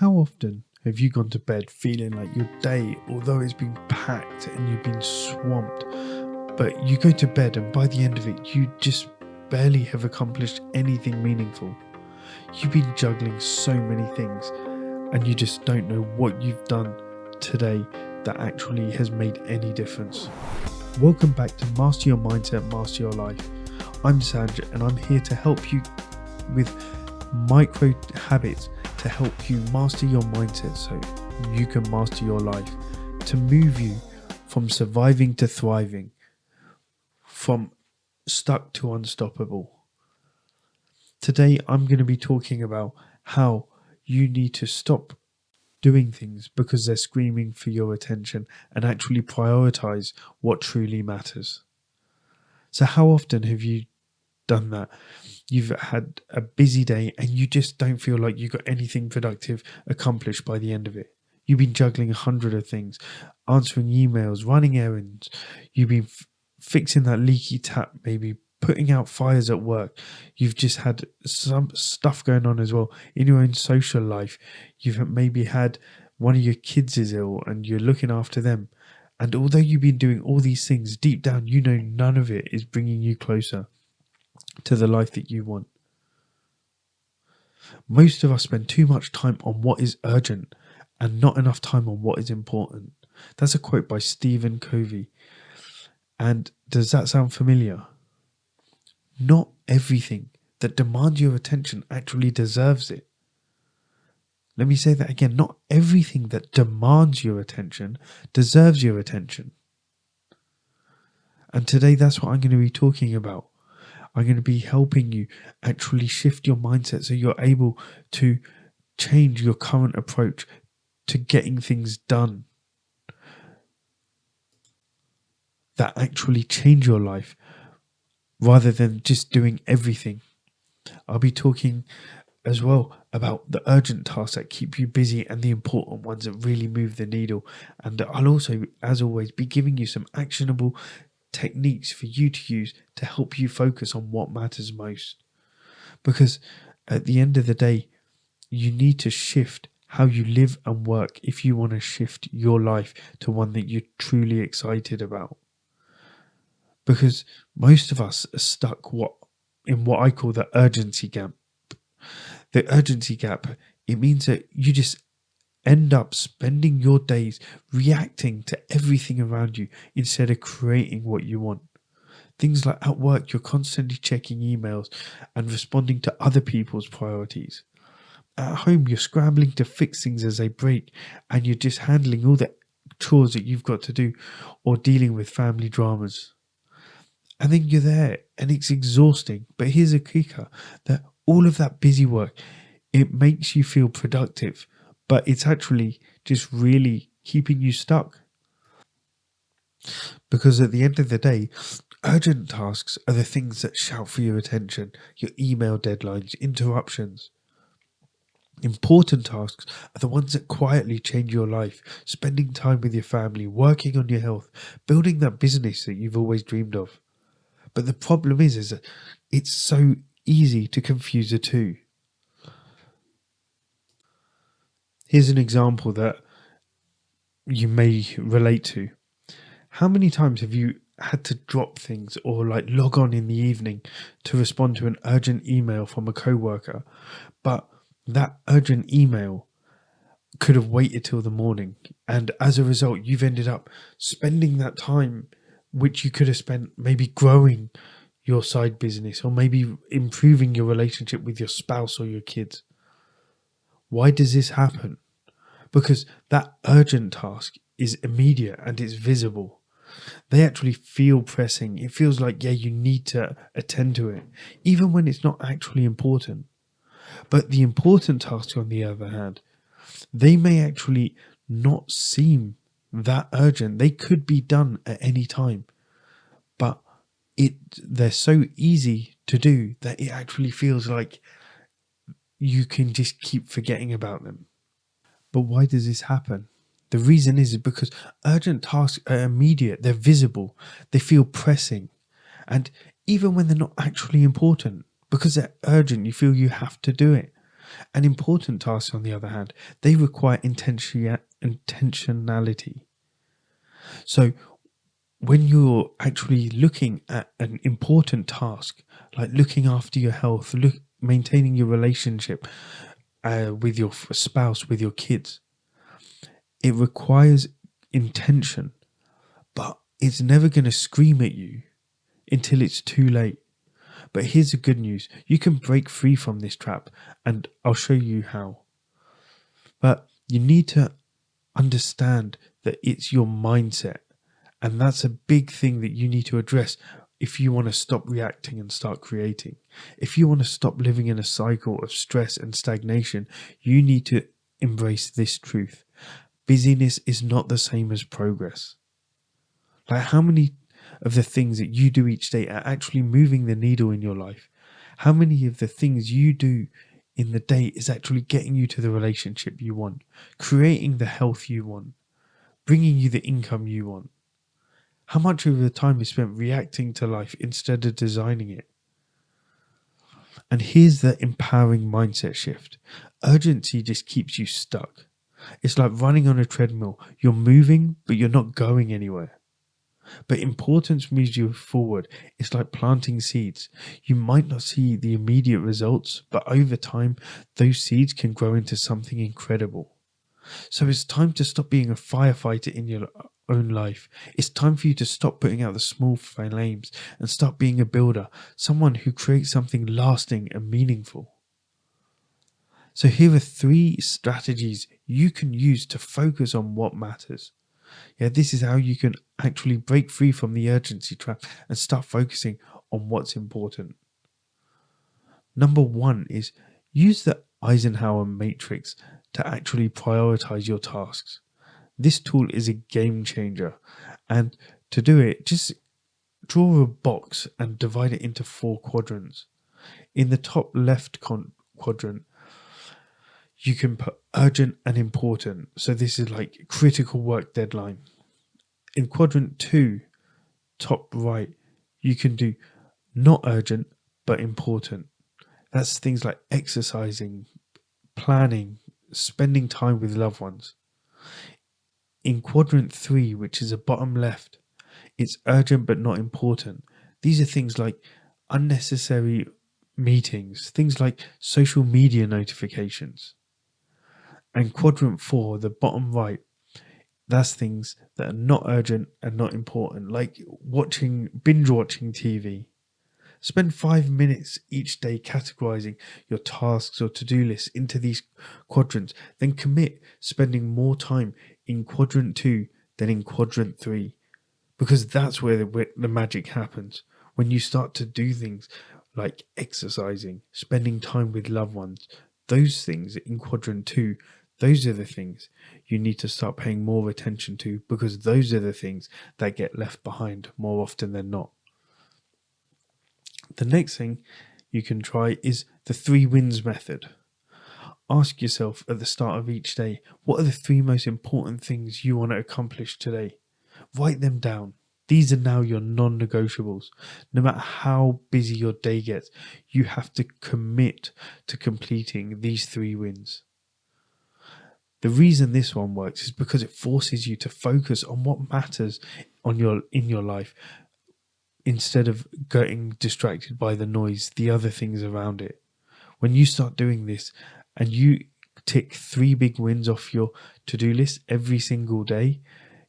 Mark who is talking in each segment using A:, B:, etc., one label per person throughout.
A: How often have you gone to bed feeling like your day, although it's been packed and you've been swamped, but you go to bed and by the end of it, you just barely have accomplished anything meaningful? You've been juggling so many things and you just don't know what you've done today that actually has made any difference. Welcome back to Master Your Mindset, Master Your Life. I'm Sanj and I'm here to help you with micro habits to help you master your mindset so you can master your life, to move you from surviving to thriving, from stuck to unstoppable. Today I'm going to be talking about how you need to stop doing things because they're screaming for your attention and actually prioritize what truly matters. So how often have you done that? You've had a busy day and you just don't feel like you got anything productive accomplished by the end of it. You've been juggling 100 of things, answering emails, running errands. You've been fixing that leaky tap, maybe putting out fires at work. You've just had some stuff going on as well in your own social life. You've maybe had one of your kids is ill and you're looking after them. And although you've been doing all these things, deep down, you know none of it is bringing you closer to the life that you want. Most of us spend too much time on what is urgent and not enough time on what is important. That's a quote by Stephen Covey. And does that sound familiar? Not everything that demands your attention actually deserves it. Let me say that again. Not everything that demands your attention deserves your attention. And today that's what I'm going to be talking about. I'm going to be helping you actually shift your mindset so you're able to change your current approach to getting things done that actually change your life rather than just doing everything. I'll be talking as well about the urgent tasks that keep you busy and the important ones that really move the needle. And I'll also, as always, be giving you some actionable techniques for you to use to help you focus on what matters most. Because at the end of the day, you need to shift how you live and work if you want to shift your life to one that you're truly excited about. Because most of us are stuck in what I call the urgency gap. The urgency gap, it means that you just end up spending your days reacting to everything around you instead of creating what you want. Things like at work, you're constantly checking emails and responding to other people's priorities. At home, you're scrambling to fix things as they break and you're just handling all the chores that you've got to do or dealing with family dramas. And then you're there and it's exhausting. But here's a kicker, that all of that busy work, it makes you feel productive, but it's actually just really keeping you stuck. Because at the end of the day, urgent tasks are the things that shout for your attention, your email deadlines, interruptions. Important tasks are the ones that quietly change your life, spending time with your family, working on your health, building that business that you've always dreamed of. But the problem is that it's so easy to confuse the two. Here's an example that you may relate to. How many times have you had to drop things or log on in the evening to respond to an urgent email from a coworker, but that urgent email could have waited till the morning, and as a result you've ended up spending that time which you could have spent maybe growing your side business or maybe improving your relationship with your spouse or your kids. Why does this happen? Because that urgent task is immediate and it's visible. They actually feel pressing. It feels like, you need to attend to it, even when it's not actually important. But the important tasks, on the other hand, they may actually not seem that urgent. They could be done at any time. But they're so easy to do that it actually feels like you can just keep forgetting about them. But why does this happen? The reason is because urgent tasks are immediate, they're visible, they feel pressing. And even when they're not actually important, because they're urgent, you feel you have to do it. And important tasks, on the other hand, they require intentionality. So when you're actually looking at an important task, like looking after your health, maintaining your relationship with your spouse, with your kids, it requires intention, but it's never going to scream at you until it's too late. But here's the good news. You can break free from this trap, and I'll show you how. But you need to understand that it's your mindset. And that's a big thing that you need to address if you want to stop reacting and start creating. If you want to stop living in a cycle of stress and stagnation, you need to embrace this truth. Busyness is not the same as progress. Like, how many of the things that you do each day are actually moving the needle in your life? How many of the things you do in the day is actually getting you to the relationship you want, creating the health you want, bringing you the income you want? How much of the time is spent reacting to life instead of designing it? And here's the empowering mindset shift. Urgency just keeps you stuck. It's like running on a treadmill. You're moving, but you're not going anywhere. But importance moves you forward. It's like planting seeds. You might not see the immediate results, but over time, those seeds can grow into something incredible. So it's time to stop being a firefighter in your own life. It's time for you to stop putting out the small flames and start being a builder, someone who creates something lasting and meaningful. So here are 3 strategies you can use to focus on what matters. Yeah, this is how you can actually break free from the urgency trap and start focusing on what's important. Number 1 is use the Eisenhower matrix to actually prioritize your tasks. This tool is a game changer, and to do it, just draw a box and divide it into 4 quadrants. In the top left quadrant, you can put urgent and important. So this is like critical work deadline. In quadrant 2, top right, you can do not urgent but important. That's things like exercising, planning, spending time with loved ones. In quadrant 3, which is the bottom left, it's urgent but not important. These are things like unnecessary meetings, things like social media notifications. And quadrant 4, the bottom right, that's things that are not urgent and not important, like binge watching TV. Spend 5 minutes each day categorizing your tasks or to-do lists into these quadrants. Then commit spending more time in quadrant 2 than in quadrant 3. Because that's where the magic happens. When you start to do things like exercising, spending time with loved ones, those things in quadrant 2, those are the things you need to start paying more attention to, because those are the things that get left behind more often than not. The next thing you can try is the 3 wins method. Ask yourself at the start of each day, what are the 3 most important things you want to accomplish today? Write them down. These are now your non-negotiables. No matter how busy your day gets, you have to commit to completing these 3 wins. The reason this one works is because it forces you to focus on what matters in your life, instead of getting distracted by the noise, the other things around it. When you start doing this and you tick 3 big wins off your to-do list every single day,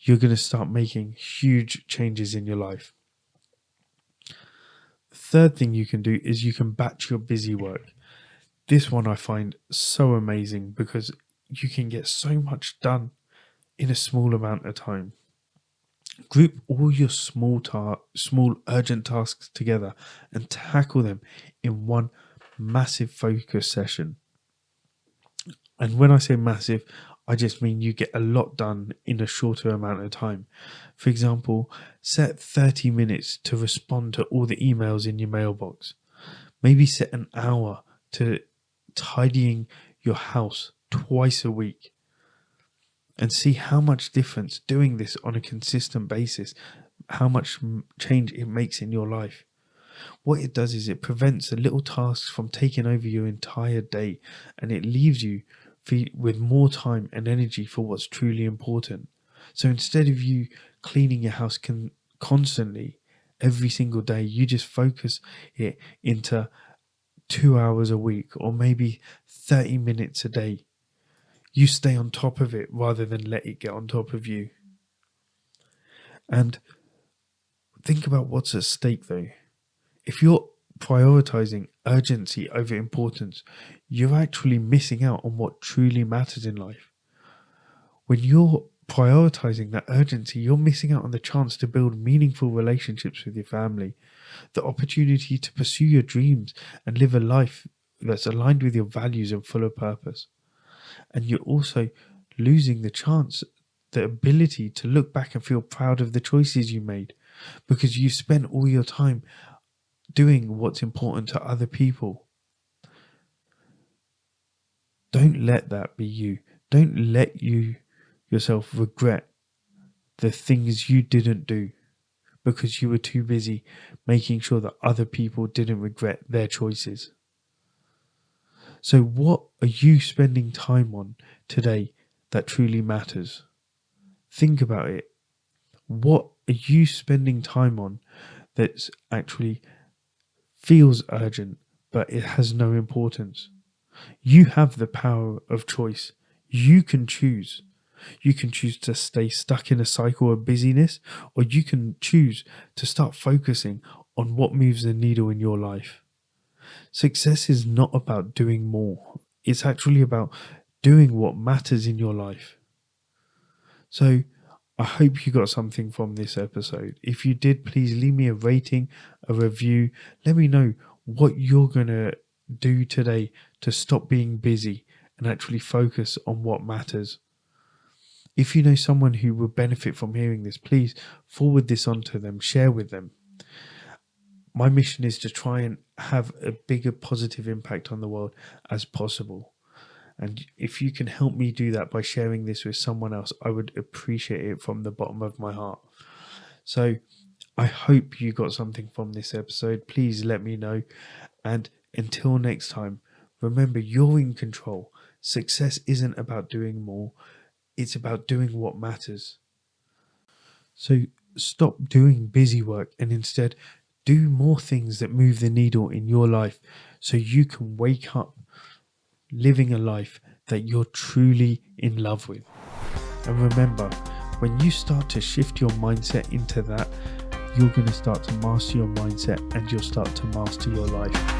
A: you're going to start making huge changes in your life. The third thing you can do is you can batch your busy work. This one I find so amazing because you can get so much done in a small amount of time. Group all your small urgent tasks together and tackle them in one massive focus session. And when I say massive, I just mean you get a lot done in a shorter amount of time. For example, set 30 minutes to respond to all the emails in your mailbox. Maybe set an hour to tidying your house twice a week. And see how much difference doing this on a consistent basis, how much change it makes in your life. What it does is it prevents the little tasks from taking over your entire day, and it leaves you with more time and energy for what's truly important. So instead of you cleaning your house constantly every single day, you just focus it into 2 hours a week or maybe 30 minutes a day. You stay on top of it rather than let it get on top of you. And think about what's at stake though. If you're prioritizing urgency over importance, you're actually missing out on what truly matters in life. When you're prioritizing that urgency, you're missing out on the chance to build meaningful relationships with your family, the opportunity to pursue your dreams and live a life that's aligned with your values and full of purpose. And you're also losing the ability to look back and feel proud of the choices you made, because you spent all your time doing what's important to other people. Don't let that be you. Don't let yourself regret the things you didn't do because you were too busy making sure that other people didn't regret their choices. So what are you spending time on today that truly matters? Think about it. What are you spending time on that's actually feels urgent, but it has no importance? You have the power of choice. You can choose. You can choose to stay stuck in a cycle of busyness, or you can choose to start focusing on what moves the needle in your life. Success is not about doing more. It's actually about doing what matters in your life. So I hope you got something from this episode. If you did, please leave me a rating, a review. Let me know what you're going to do today to stop being busy and actually focus on what matters. If you know someone who will benefit from hearing this, please forward this on to them, share with them. My mission is to try and have a bigger positive impact on the world as possible. And if you can help me do that by sharing this with someone else, I would appreciate it from the bottom of my heart. So I hope you got something from this episode. Please let me know. And until next time, remember, you're in control. Success isn't about doing more. It's about doing what matters. So stop doing busy work and instead do more things that move the needle in your life so you can wake up living a life that you're truly in love with. And remember, when you start to shift your mindset into that, you're going to start to master your mindset and you'll start to master your life.